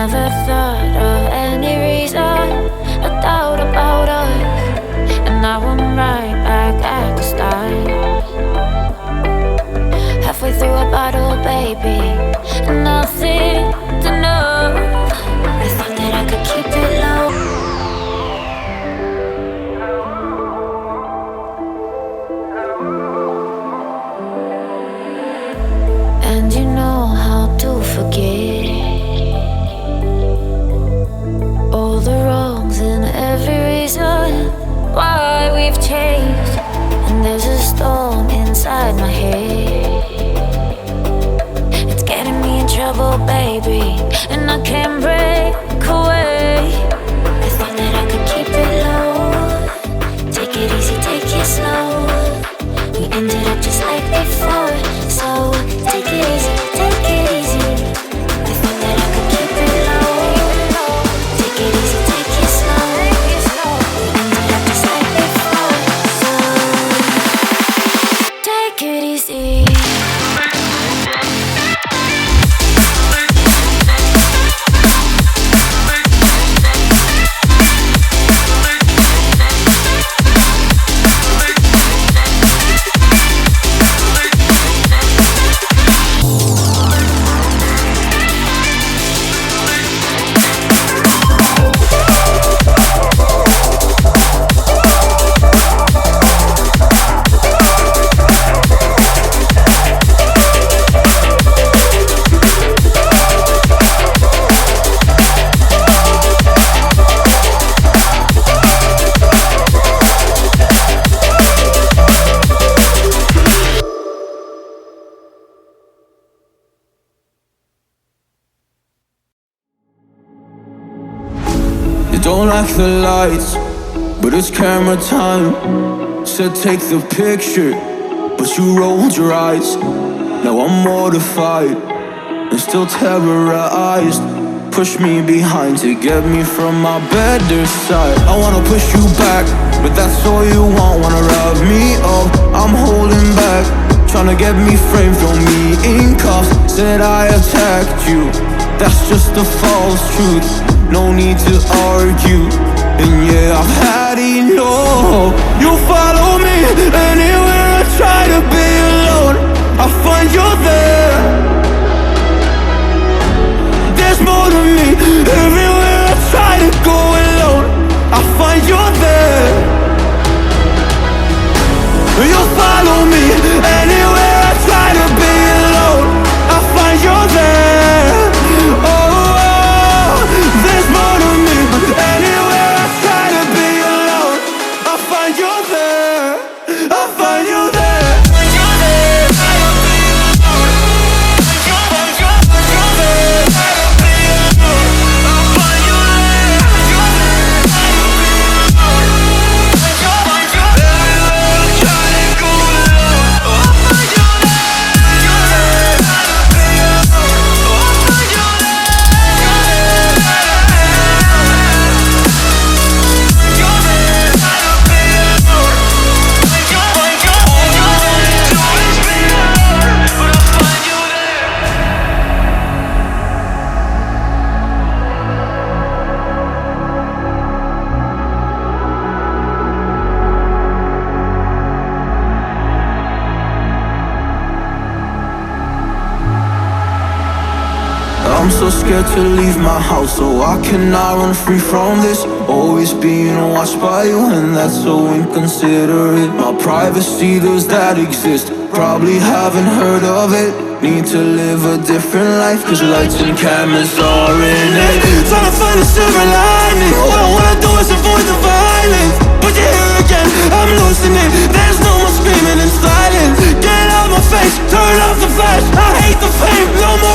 never thought of any reason, a doubt about us, and now I'm right back at the start. Halfway through a bottle, baby, and nothing to know. I thought that I could keep it low. And you know how to forget all the wrongs and every reason why we've changed. And there's a storm inside my head, it's getting me in trouble, baby, and I can't break away. I thought that I could keep it low, take it easy, take it slow. We ended up just like before, so take it easy, take it easy. I thought that I could keep it low, take it easy, take it slow. We ended up just like before, so take it easy. Don't like the lights, but it's camera time. Said take the picture, but you rolled your eyes. Now I'm mortified and still terrorized. Push me behind to get me from my better side. I wanna push you back, but that's all you want. Wanna wrap me up, I'm holding back. Tryna get me framed, throw me in cuffs. Said I attacked you, that's just a false truth. No need to argue, and yeah, I've had enough. You follow me anywhere I try to be alone, I find you there. There's more to me, everywhere I try to go alone, I find you there. You follow me anywhere I try to be alone, I find you there. There's more to me, anywhere I try to be alone, I find you there, I find you there. I'm so scared to leave my house, so I cannot run free from this. Always being watched by you, and that's so inconsiderate. My privacy, does that exist? Probably haven't heard of it. Need to live a different life, cause lights and cameras are in it. Trying to find a silver lining, all I wanna do is avoid the violence. But you're here again, I'm losing it. There's no more screaming in silence. Get out my face, turn off the flash. I hate the fame, no more